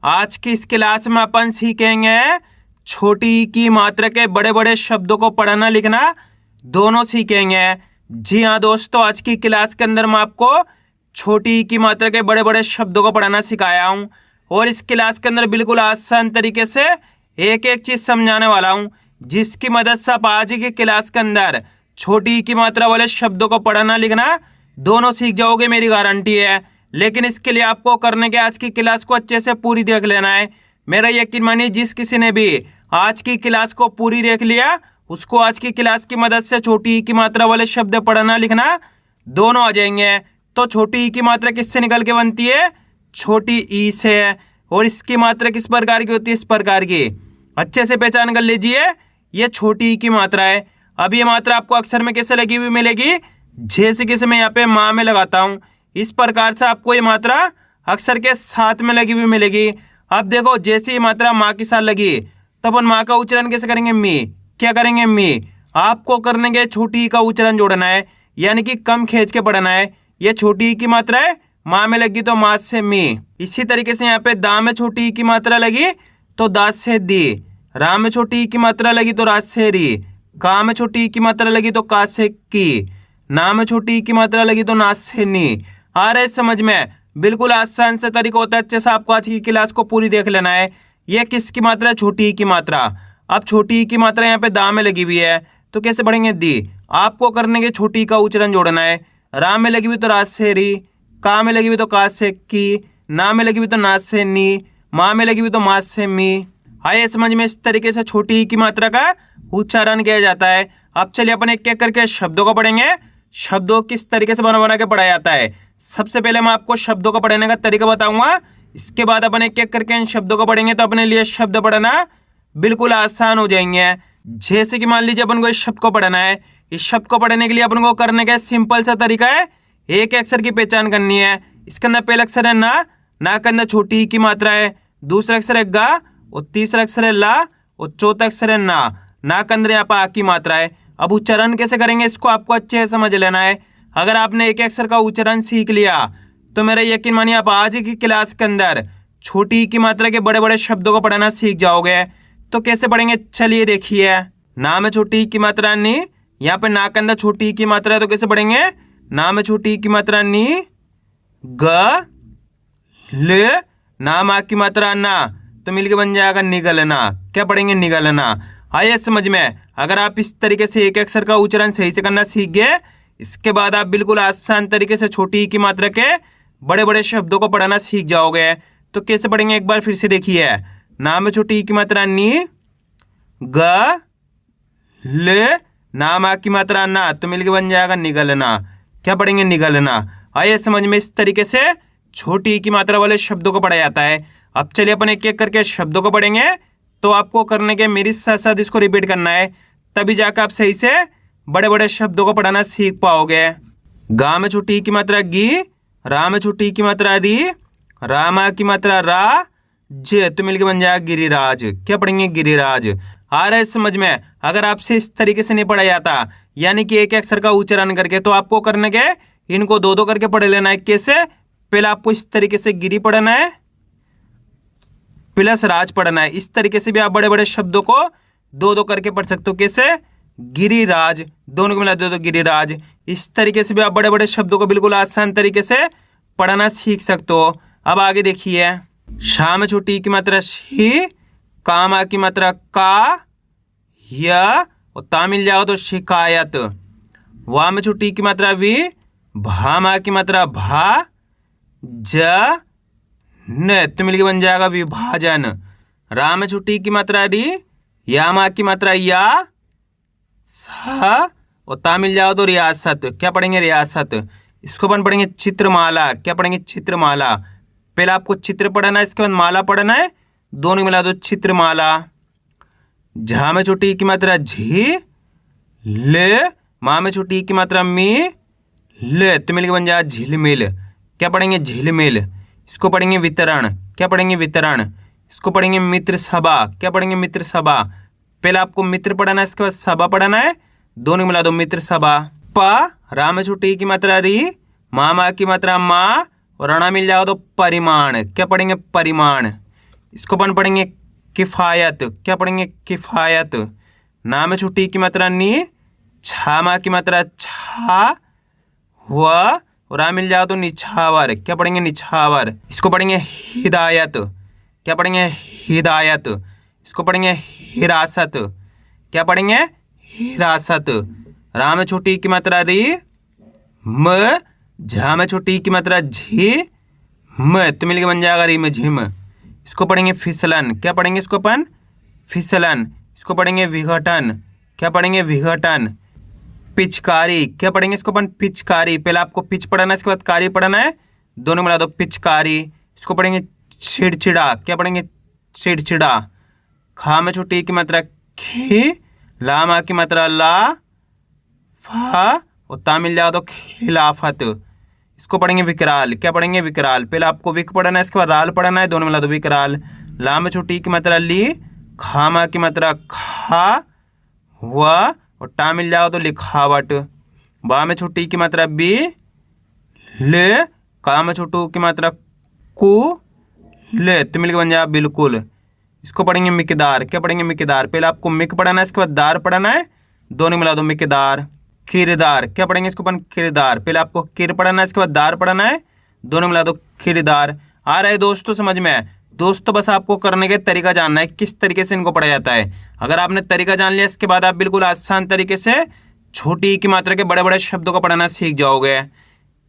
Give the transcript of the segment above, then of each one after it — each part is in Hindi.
आज की इस क्लास में अपन सीखेंगे छोटी ई की मात्रा के बड़े बड़े शब्दों को पढ़ना लिखना दोनों सीखेंगे। जी हाँ दोस्तों, आज की क्लास के अंदर मैं आपको छोटी ई की मात्रा के बड़े बड़े शब्दों को पढ़ना सिखाया हूँ और इस क्लास के अंदर बिल्कुल आसान तरीके से एक एक चीज समझाने वाला हूँ, जिसकी मदद से आप आज की क्लास के अंदर छोटी ई की मात्रा वाले शब्दों को पढ़ना लिखना दोनों सीख जाओगे, मेरी गारंटी है। लेकिन इसके लिए आपको करने के आज की क्लास को अच्छे से पूरी देख लेना है। मेरा यकीन मानिए, जिस किसी ने भी आज की क्लास को पूरी देख लिया उसको आज की क्लास की मदद से छोटी ई की मात्रा वाले शब्द पढ़ना लिखना दोनों आ जाएंगे। तो छोटी ई की मात्रा किससे निकल के बनती है? छोटी ई से। और इसकी मात्रा किस प्रकार की होती है? इस प्रकार की। अच्छे से पहचान कर लीजिए, ये छोटी ई की मात्रा है। अब ये मात्रा आपको अक्षर में कैसे लगी हुई मिलेगी? जैसे कैसे मैं यहाँ पे माँ में लगाता हूँ, इस प्रकार से आपको ये मात्रा अक्षर के साथ में लगी हुई मिलेगी। अब देखो, जैसे ये मात्रा माँ के साथ लगी तो अपन माँ का उच्चारण कैसे करेंगे? मी। क्या करेंगे? मी। आपको करने के छोटी ई का उच्चारण जोड़ना है, यानी कि कम खींच के पढ़ना है। ये छोटी ई की मात्रा है, माँ में लगी तो माँ से मी। इसी तरीके से यहाँ पे दा में छोटी ई की मात्रा लगी तो दा से दी। रा में छोटी ई की मात्रा लगी तो रा से री। का में छोटी ई की मात्रा लगी तो का से की। ना में छोटी ई की मात्रा लगी तो ना से नी। आ रहे समझ में? बिल्कुल आसान से तरीका होता है। अच्छे से आपको आज की क्लास को पूरी देख लेना है। ये किसकी मात्रा है? छोटी ई की मात्रा। अब छोटी ई की मात्रा यहाँ पे दा में लगी हुई है तो कैसे पढ़ेंगे? दी। आपको करने के छोटी ई का उच्चारण जोड़ना है। रा में लगी हुई तो रा से री। का में लगी हुई तो का से की। ना में लगी हुई तो ना से नी। माँ में लगी हुई तो माँ से मी। आइए समझ में? इस तरीके से छोटी ई की मात्रा का उच्चारण किया जाता है। अब चलिए अपन एक एक करके शब्दों को पढ़ेंगे। शब्दों किस तरीके से बना बना के पढ़ाया जाता है। सबसे पहले मैं आपको शब्दों को पढ़ने का तरीका बताऊंगा, इसके बाद अपन एक एक करके इन शब्दों को पढ़ेंगे तो अपने लिए शब्द पढ़ना बिल्कुल आसान हो जाएंगे। जैसे कि मान लीजिए अपन को इस शब्द को पढ़ना है। इस शब्द को पढ़ने के लिए अपन को करने का सिंपल सा तरीका है, एक अक्षर की पहचान करनी है। इसके अंदर पहला अक्षर है ना, ना के अंदर छोटी ई की मात्रा है। दूसरा अक्षर है गा और तीसरा अक्षर है ला और चौथा अक्षर है ना के अंदर यहाँ पर आ की मात्रा है। अब उच्चारण कैसे करेंगे इसको आपको अच्छे से समझ लेना है। अगर आपने एक अक्षर का उच्चारण सीख लिया तो मेरा यकीन मानिए आप आज की क्लास के अंदर छोटी ई की मात्रा के बड़े बड़े शब्दों को पढ़ना सीख जाओगे। तो कैसे पढ़ेंगे? चलिए देखिए। ना में छोटी ई की मात्रा नी, यहाँ पे ना के अंदर छोटी ई की मात्रा है तो कैसे पढ़ेंगे? ना में छोटी ई की मात्रा नी। ग ले ना मा की मात्रा ना तो मिलके बन जाएगा निगलना। क्या पढ़ेंगे? निगलना। आइए समझ में? अगर आप इस तरीके से एक अक्षर का उच्चारण सही से करना सीख गए, इसके बाद आप बिल्कुल आसान तरीके से छोटी ई की मात्रा के बड़े बड़े शब्दों को पढ़ना सीख जाओगे। तो कैसे पढ़ेंगे एक बार फिर से देखिए। ना में छोटी ई की मात्रा नी। ग ले ना मा की मात्रा ना तो मिलके बन जाएगा निगलना। क्या पढ़ेंगे? निगलना। आइए समझ में? इस तरीके से छोटी ई की मात्रा वाले शब्दों को पढ़ा जाता है। अब चलिए अपन एक एक करके शब्दों को पढ़ेंगे। तो आपको करने के मेरे साथ साथ इसको रिपीट करना है, तभी जाकर आप सही से बड़े बड़े शब्दों को पढ़ना सीख पाओगे। गा में छोटी ई की मात्रा गी। रा में छोटी ई की मात्रा री। रामा की मात्रा रा। जे तो मिलकर बन जाएगा गिरिराज। क्या पढ़ेंगे? गिरिराज। आ रहा है समझ में? अगर आपसे इस तरीके से नहीं पढ़ा जाता, यानी कि एक अक्षर का उच्चारण करके, तो आपको करने के इनको दो दो करके पढ़ लेना है। कैसे? पहले आपको इस तरीके से गिरी पढ़ना है प्लस राज पढ़ना है। इस तरीके से भी आप बड़े बड़े शब्दों को दो दो करके पढ़ सकते हो। कैसे? गिरिराज, दोनों को मिला दो तो गिरिराज। इस तरीके से भी आप बड़े बड़े शब्दों को बिल्कुल आसान तरीके से पढ़ना सीख सकते हो। अब आगे देखिए। शा में छोटी ई की मात्रा शी। का मा की मात्रा का। या और ता मिल जाओ तो शिकायत। वा में छोटी ई की मात्रा वी। भा मा की मात्रा भा। ज न तो मिलके बन जाएगा विभाजन। रा में छोटी ई की मात्रा री। या मा की मात्रा या। सा और ता मिल जाओ तो रियासत। क्या पढ़ेंगे? रियासत। इसको अपन पढ़ेंगे चित्रमाला। क्या पढ़ेंगे? चित्रमाला। पहले आपको चित्र पढ़ना है, इसके बाद माला पढ़ना है, दोनों मिला दो चित्रमाला। झा में छोटी ई की मात्रा झी। ले माँ में छोटी ई की मात्रा मी। ले तो मिलके बन जाएगा झिलमिल। क्या पढ़ेंगे? झिलमिल। इसको पढ़ेंगे वितरण। क्या पढ़ेंगे? वितरण। इसको पढ़ेंगे मित्र सभा। क्या पढ़ेंगे? मित्र सभा। पहले आपको मित्र पढ़ना है, इसके बाद सभा पढ़ना है, दोनों मिला दो मित्र सभा। प रा में छोटी ई की मात्रा री। माँ की मात्रा माँ और रणा मिल जाएगा तो परिमाण। क्या पढ़ेंगे? परिमाण। इसको अपन पढ़ेंगे किफ़ायत। क्या पढ़ेंगे? किफ़ायत। ना में छोटी की मात्रा नी, छा मा की मात्रा छा, व और आ मिल जाओ तो निछावर। क्या पढ़ेंगे? निछावर। इसको पढ़ेंगे हिदायत। क्या पढ़ेंगे? हिदायत। इसको पढ़ेंगे हिरासत। क्या पढ़ेंगे? हिरासत। रा में छोटी की मात्रा री, म, झा में छोटी की मात्रा झी, म तो मिलके बन जाएगा री में झिम। इसको पढ़ेंगे फिसलन। क्या पढ़ेंगे इसको अपन? फिसलन। इसको पढ़ेंगे विघटन। क्या पढ़ेंगे? विघटन। पिचकारी। क्या पढ़ेंगे इसको अपन? पिचकारी। पहले आपको पिच पढ़ाना है, इसके बाद कारी पढ़ाना है, दोनों मिला दो, पिचकारी। इसको पढ़ेंगे चिड़चिड़ा। क्या पढ़ेंगे? चिड़चिड़ा। खा में छोटी की मात्रा खी, ला मा की मात्रा ला, फा और ता मिल जाओ तो खिलाफत। इसको पढ़ेंगे विकराल। क्या पढ़ेंगे? विकराल। पहले आपको विक पढ़ाना है, इसके बाद राल पढ़ाना है, दोनों मिला दो, विकराल। ला में छोटी की मात्रा ली, खा मा की मात्रा खा, व और टा मिल जाओ तो लिखावट। बा में छोटी की मात्रा बी, ले, का में छोटू की मात्रा कु, ले तो मिलकर बन जाए बिल्कुल। इसको पढ़ेंगे मिकदार। क्या पढ़ेंगे? मिकदार। पहले आपको मिक पढ़ाना है, इसके बाद दार पढ़ाना है, दोनों मिला दो, मिकदार। किरदार। क्या पढ़ेंगे इसको अपन? किरदार। पहले आपको किर पढ़ाना है, इसके बाद दार पढ़ाना है, दोनों मिला दो, किरदार। आ रहा है दोस्तों समझ में? दोस्तों बस आपको करने का तरीका जानना है, किस तरीके से इनको पढ़ा जाता है। अगर आपने तरीका जान लिया, इसके बाद आप बिल्कुल आसान तरीके से छोटी की मात्रा के बड़े बड़े शब्दों को पढ़ाना सीख जाओगे।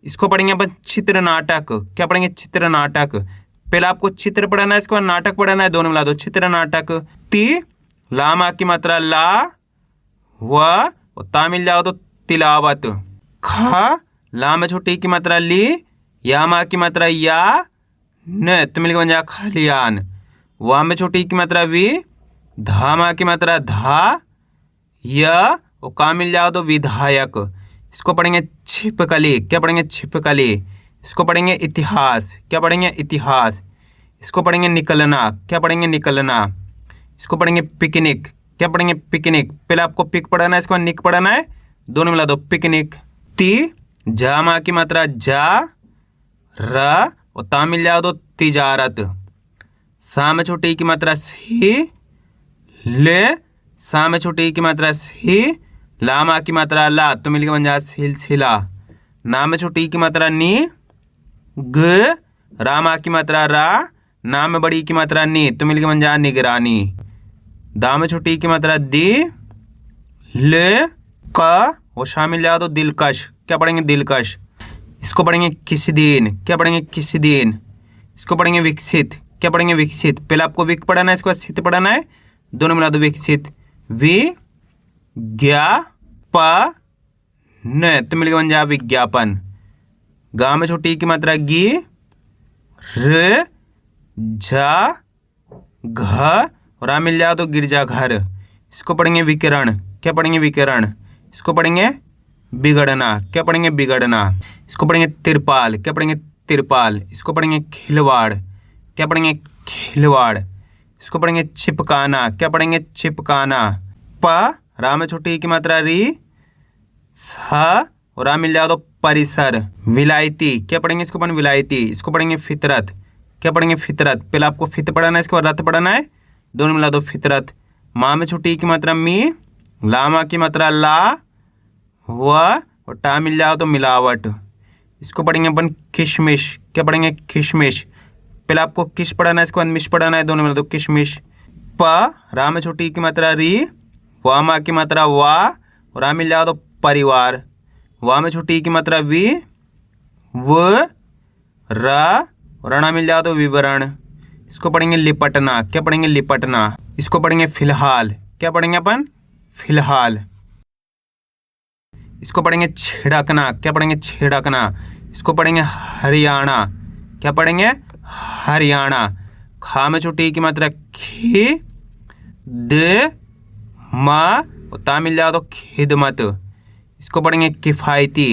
इसको पढ़ेंगे अपन चित्र नाटक। क्या पढ़ेंगे? चित्र नाटक। पहले आपको चित्र पढ़ाना है, इसके बाद नाटक पढ़ाना है, दोनों मिला दो, चित्र नाटक। ती, ला मा की मात्रा ला, व और ता मिल जाओ तो तिलावत। खा, ला में छोटी की मात्रा ली, या मा की मात्रा या, न तो मिलकर बन जाए खलियान। वा में छोटी की मात्रा वी, धा मा की मात्रा धा, या और का मिल जाओ तो विधायक। इसको पढ़ेंगे छिपकली। क्या पढ़ेंगे? छिपकली। इसको पढ़ेंगे इतिहास। क्या पढ़ेंगे? इतिहास। इसको पढ़ेंगे निकलना। क्या पढ़ेंगे? निकलना। इसको पढ़ेंगे पिकनिक। क्या पढ़ेंगे? पिकनिक। पहले आपको पिक पढ़ाना है, इसके बाद निक पढ़ाना है, दोनों मिला दो, पिकनिक। ती, जा मा की मात्रा जा, र और ता मिल जाओ तो तिजारत। सा में छोटी की मात्रा सी, ले, सा में छोटी की मात्रा सी, ला मा की मात्रा ला तो मिलकर बन जाए सिलसिला। ना में छोटी की मात्रा नी, ग, रा मा की मात्रा रा, ना में बड़ी की मात्रा नी तो मिलकर बन जाए निगरानी। दा में छोटी की मात्रा दी, ले, का और शामिल जाओ तो दिलकश। क्या पढ़ेंगे? दिलकश। इसको पढ़ेंगे किसी दिन। क्या पढ़ेंगे? किसी दिन। इसको पढ़ेंगे विकसित। क्या पढ़ेंगे? विकसित। पहले आपको विक पढ़ाना है, इसके बाद सित पढ़ाना है, दोनों मिला दो, विकसित। वि, ज्ञा, प, न तो मिलकर बन जाए विज्ञापन। गा में छोटी की मात्रा गी, र, झा, घ और आ मिल जाओ तो गिरजाघर। इसको पढ़ेंगे विकिरण। क्या पढ़ेंगे? विकिरण। इसको पढ़ेंगे बिगड़ना। क्या पढ़ेंगे? बिगड़ना। इसको पढ़ेंगे तिरपाल। क्या पढ़ेंगे? तिरपाल। इसको पढ़ेंगे खिलवाड़। क्या पढ़ेंगे? खिलवाड़। इसको पढ़ेंगे चिपकाना। क्या पढ़ेंगे? चिपकाना। प, रा में छोटी की मात्रा री, सा और आ मिल जाओ तो परिसर। विलायती। क्या पढ़ेंगे इसको अपन? विलायती। इसको पढ़ेंगे फितरत। क्या पढ़ेंगे? फितरत। पहले आपको फित पढ़ाना है, इसके बाद रत पढ़ाना है, दोनों मिला दो, फितरत। माँ में छोटी की मात्रा मी, ला मा की मात्रा ला, व और टा मिल जाओ तो मिलावट। इसको पढ़ेंगे अपन किशमिश। क्या पढ़ेंगे? किशमिश। पहले आपको किश पढ़ाना है, इसके बाद मिश पढ़ाना है, दोनों मिला दो, किशमिश। प, रा में छोटी की मात्रा री, वा मा की मात्रा वा और आ मिल जाओ तो परिवार। वा में छोटी की मात्रा वी, व, रा और रणा मिल जाओ तो विवरण। इसको पढ़ेंगे लिपटना। क्या पढ़ेंगे? लिपटना। इसको पढ़ेंगे फिलहाल। क्या पढ़ेंगे अपन? फिलहाल। इसको पढ़ेंगे छिड़कना। क्या पढ़ेंगे? छिड़कना। इसको पढ़ेंगे हरियाणा। क्या पढ़ेंगे? हरियाणा। खा में छोटी की मात्रा खी, द, मा और ता मिल जाओ तो खिदमत। इसको पढ़ेंगे किफ़ायती।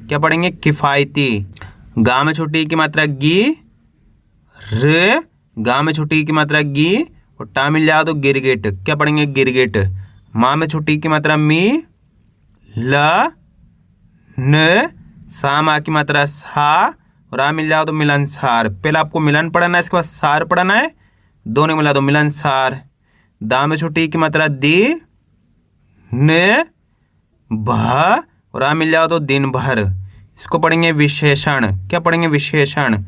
क्या पढ़ेंगे? किफ़ायती। गा में छोटी की मात्रा गी, र, गा में छोटी की मात्रा गी और टा मिल जाओ तो गिरगिट। क्या पढ़ेंगे? गिरगिट। माँ में छोटी की मात्रा मी, ल, न, सा मा की मात्रा सा और आ मिल जाओ तो मिलनसार। पहले आपको मिलन पढ़ाना है, इसके बाद सार पढ़ाना है, दोनों मिला दो मिलनसार। दा में छोटी की मात्रा दी ने भा और आ मिल जाओ तो दिन भर। इसको पढ़ेंगे विशेषण। क्या पढ़ेंगे? विशेषण।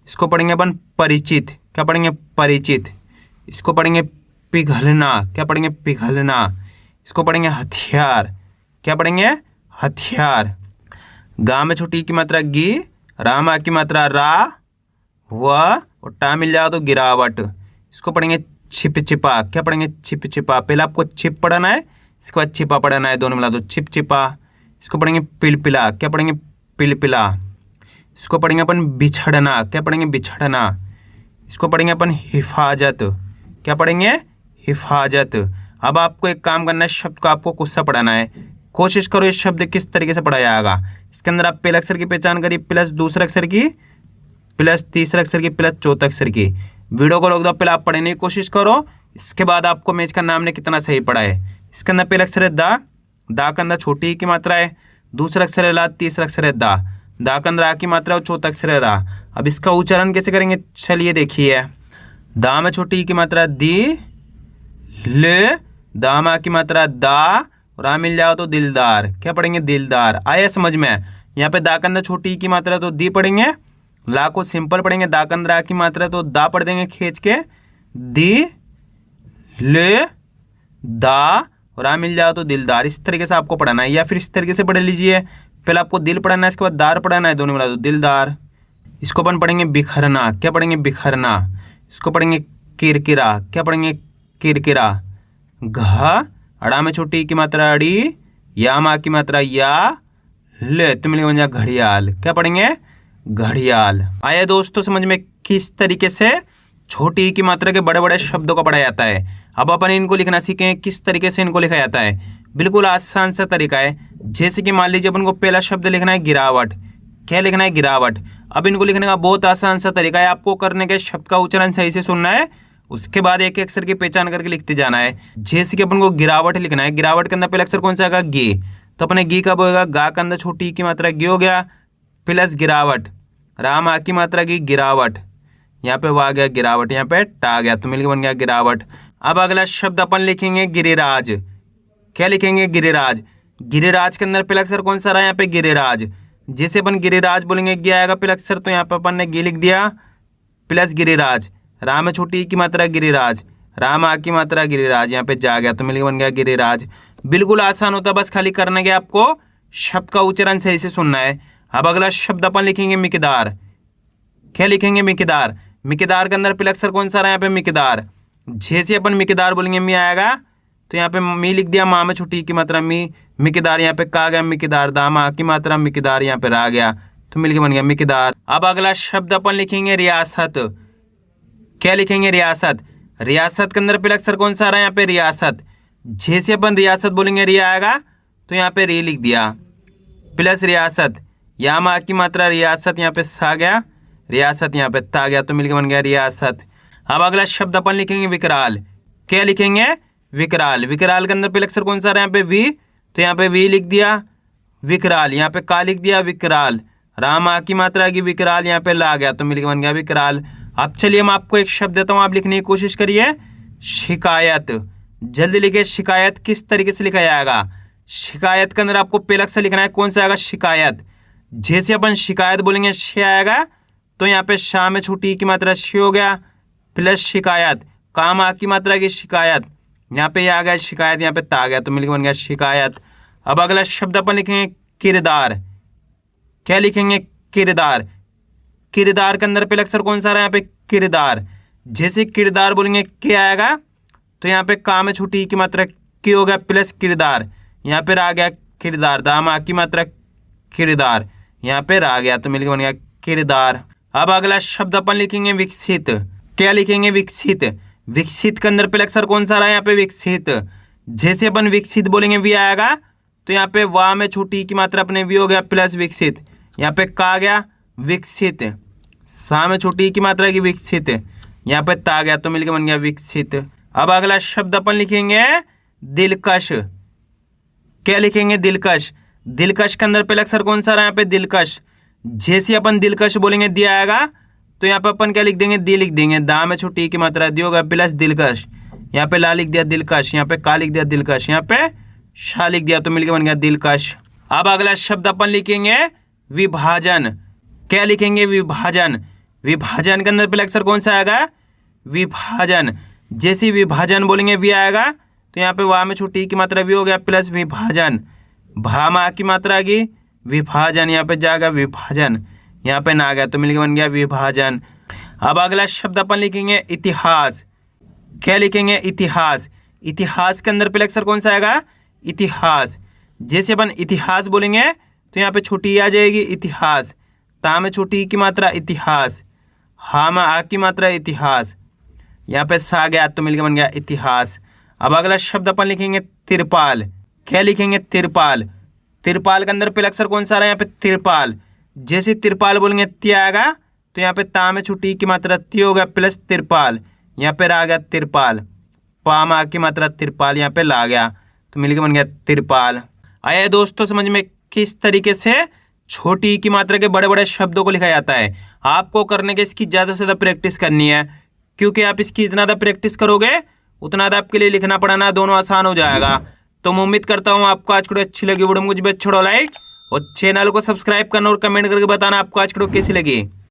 इसको पढ़ेंगे अपन परिचित। क्या पढ़ेंगे? परिचित। इसको पढ़ेंगे पिघलना। क्या पढ़ेंगे? पिघलना। इसको पढ़ेंगे हथियार। क्या पढ़ेंगे? हथियार। गा में छोटी की मात्रा गी, रामा की मात्रा रा, व और टा मिल जाओ तो गिरावट। इसको पढ़ेंगे छिप छिपा। क्या पढ़ेंगे? छिप छिपा। पहले आपको छिप पढ़ना है, इसके बाद छिपा पढ़ना है, दोनों मिला दो छिप छिपा। इसको पढ़ेंगे पिलपिला। क्या पढ़ेंगे? पिलपिला। इसको पढ़ेंगे अपन बिछड़ना। क्या पढ़ेंगे? बिछड़ना। इसको पढ़ेंगे अपन हिफाजत। क्या पढ़ेंगे? हिफाजत। अब आपको एक काम करना है, शब्द को आपको कुछ सा पढ़ाना है। कोशिश करो इस शब्द किस तरीके से पढ़ाया जाएगा। इसके अंदर आप पहले अक्षर की पहचान करिए, प्लस दूसरे अक्षर की, प्लस तीसरे अक्षर की, प्लस चौथे अक्षर की। वीडियो को रोक दो, पहले आप पढ़ने की कोशिश करो, इसके बाद आपको मैच का नाम ने कितना सही पढ़ा है। इसके अंदर पहला अक्षर है दा, दा के अंदर छोटी की मात्रा है, दूसरा अक्षर है ला, तीसरा अक्षर है दा, दा के अंदर आ की मात्रा और चौथा अक्षर है रा। अब इसका उच्चारण कैसे करेंगे, चलिए देखिए। दा में छोटी की मात्रा दी, ले, दा में आ की मात्रा दा और आ मिल जाओ तो दिलदार। क्या पढ़ेंगे? दिलदार। आया समझ में? यहाँ पे दा के अंदर छोटी की मात्रा तो दी पढ़ेंगे, ला को सिंपल पढ़ेंगे, दा के अंदर आ की मात्रा तो दा पढ़ देंगे खींच के, दी, ले, दा और आ मिल जाओ तो दिलदार। इस तरीके से आपको पढ़ाना है, या फिर इस तरीके से पढ़ लीजिए, पहले आपको दिल पढ़ाना है, इसके बाद दार पढ़ाना है, दोनों मिला दो दिलदार। इसको अपन पढ़ेंगे बिखरना। क्या पढ़ेंगे? बिखरना। इसको पढ़ेंगे किरकिरा। क्या पढ़ेंगे? किरकिरा। घा, अड़ा में छोटी की मात्रा अड़ी, या मा की मात्रा या, ले तो मिलेगा बन जा घड़ियाल। क्या पढ़ेंगे? घड़ियाल। आया दोस्तों समझ में किस तरीके से छोटी की मात्रा के बड़े बड़े शब्दों को पढ़ा जाता है। अब अपन इनको लिखना सीखें, किस तरीके से इनको लिखा जाता है। बिल्कुल आसान सा तरीका है। जैसे कि मान लीजिए अपन को पहला शब्द लिखना है गिरावट। क्या लिखना है? गिरावट। अब इनको लिखने का बहुत आसान सा तरीका है, आपको करने के शब्द का उच्चारण सही से सुनना है, उसके बाद एक एक अक्षर की पहचान करके लिखते जाना है। जैसे कि अपन को गिरावट लिखना है, गिरावट के अंदर पहला अक्षर कौन सा आएगा? गे। तो अपने गी कब होगा? गा के अंदर छोटी की मात्रा गी हो गया, प्लस गिरावट, राम आ की मात्रा की गिरावट, यहाँ पे वाह गया गिरावट, यहाँ पे टा गया तो मिलकर बन गया गिरावट। अब अगला शब्द अपन लिखेंगे गिरिराज। क्या लिखेंगे? गिरिराज। गिरिराज के अंदर पहला अक्षर कौन सा रहा? यहाँ पे गिरिराज। जैसे अपन गिरिराज बोलेंगे गी आएगा पहला अक्षर, तो यहाँ पे अपन ने गी लिख दिया, प्लस गिरिराज, राम में छोटी की मात्रा गिरिराज, राम आ की मात्रा गिरिराज, यहाँ पे जा गया तो मिलकर बन गया गिरिराज। बिल्कुल आसान होता है, बस खाली करना क्या आपको, शब्द का उच्चारण सही से सुनना है। अब अगला शब्द अपन लिखेंगे मिकदार। क्या लिखेंगे? मिकदार। मिकदार के अंदर पहला अक्षर कौन सा रहा? यहाँ पे मिकदार। जैसे अपन मिकदार बोलेंगे मी आएगा, तो यहाँ पे मी लिख दिया, माँ में छोटी की मात्रा मी, मिकदार, यहाँ पे का गया मिकदार, दामा की मात्रा मिकदार, यहाँ पे रा गया तो मिलके बन गया मिकदार। अब अगला शब्द अपन लिखेंगे रियासत। क्या लिखेंगे? रियासत। रियासत के अंदर पहला अक्षर कौन सा आ रहा है? यहाँ पे रियासत। जैसे अपन रियासत बोलेंगे रिया आएगा, तो यहाँ पे री लिख दिया, प्लस रियासत, या माँ की मात्रा रियासत, यहाँ पे सा गया रियासत, यहाँ पे ता गया तो मिलके बन गया रियासत। अब अगला शब्द अपन लिखेंगे विकराल। क्या लिखेंगे? विकराल। विकराल के अंदर पहला अक्षर कौन सा रहा है? यहाँ पे वी, तो यहाँ पे वी लिख दिया, विकराल, यहाँ पे का लिख दिया विकराल, राम आ की मात्रा की विकराल, यहाँ पे ला गया तो मिलके बन गया विकराल। अब चलिए हम आपको एक शब्द देता हूँ, आप लिखने की कोशिश करिए, शिकायत। जल्दी लिखिए, शिकायत किस तरीके से लिखा जाएगा। शिकायत के अंदर आपको पहला अक्षर लिखना है, कौन सा आएगा? शिकायत। जैसे अपन शिकायत बोलेंगे श आएगा, तो यहाँ पे शाह में छोटी की मात्रा श हो गया, प्लस शिकायत, काम आ की मात्रा की शिकायत, यहाँ पे आ गया शिकायत, यहाँ पे ता गया तो मिलकर बन गया शिकायत। अब अगला शब्द अपन लिखेंगे किरदार। क्या लिखेंगे? किरदार। किरदार के अंदर पहला अक्षर कौन सा रहा है? यहाँ पे किरदार। जैसे किरदार बोलेंगे क्या आएगा, तो यहाँ पे का में छोटी की मात्रा की हो गया, प्लस किरदार, यहाँ पे आ गया किरदार, दामा की मात्रा किरदार, यहाँ पे आ गया तो मिलकर बन गया किरदार। अब अगला शब्द अपन लिखेंगे विकसित। क्या लिखेंगे? विकसित। विकसित के अंदर पहला अक्षर कौन सा रहा है? यहाँ पे विकसित। जैसे अपन विकसित बोलेंगे वी आएगा, तो यहाँ पे वाह में छोटी की मात्रा अपने वी हो गया, प्लस विकसित, यहाँ पे का गया विकसित, सा में छोटी की मात्रा की विकसित, यहाँ पे ता गया तो मिलकर बन गया विकसित। अब अगला शब्द अपन लिखेंगे दिलकश। क्या लिखेंगे? दिलकश। दिलकश के अंदर पहला अक्षर कौन सा रहा है? यहाँ पे दिलकश। जैसे अपन दिलकश बोलेंगे दिया आएगा, तो यहाँ पे अपन क्या लिख देंगे, दी लिख देंगे। दा में छोटी की मात्रा दी होगा प्लस दिलकश। यहाँ पे ला लिख दिया दिलकश, यहाँ पे का लिख दिया दिलकश, यहाँ पे शा लिख दिया तो मिलकर बन गया दिलकश। अब अगला शब्द अपन लिखेंगे विभाजन। क्या लिखेंगे, विभाजन। विभाजन के अंदर पहला अक्षर कौन सा आएगा, विभाजन। जैसे विभाजन बोलेंगे वी आएगा तो यहाँ पे वाह में छोटी की मात्रा वी हो गया प्लस विभाजन। भा में आ की मात्रा आ गई विभाजन, यहाँ पे जाएगा विभाजन, यहाँ पे ना आ गया तो मिलकर बन गया विभाजन। अब अगला शब्द अपन लिखेंगे इतिहास। क्या लिखेंगे, इतिहास। इतिहास के अंदर पहला अक्षर कौन सा आएगा, इतिहास। जैसे अपन इतिहास बोलेंगे तो यहाँ पे छोटी आ जाएगी इतिहास, ता में छोटी की मात्रा इतिहास, हा में आ की मात्रा इतिहास, यहाँ पे सा गया तो मिलकर बन गया इतिहास। अब अगला शब्द अपन लिखेंगे तिरपाल। क्या लिखेंगे, तिरपाल। तिरपाल के अंदर पहला अक्षर कौन सा आ रहा है, यहाँ पे तिरपाल। जैसे तिरपाल बोलेंगे ती आएगा तो यहाँ पे ता में छोटी की मात्रा ती हो गया प्लस तिरपाल, यहाँ पे आ गया तिरपाल, पा में आ की मात्रा तिरपाल, यहाँ पे ला गया तो मिलकर बन गया तिरपाल। आया दोस्तों समझ में किस तरीके से छोटी की मात्रा के बड़े बड़े शब्दों को लिखा जाता है। आपको करने के इसकी ज़्यादा से ज़्यादा प्रैक्टिस करनी है, क्योंकि आप इसकी इतना ज़्यादा प्रैक्टिस करोगे उतना ज़्यादा आपके लिए लिखना पढ़ाना दोनों आसान हो जाएगा। तो मैं उम्मीद करता हूँ आपको आज की वीडियो अच्छी लगी। वीडियो मुझे छोड़ो लाइक और चैनल को सब्सक्राइब करना और कमेंट करके बताना आपको आज की वीडियो कैसी लगी।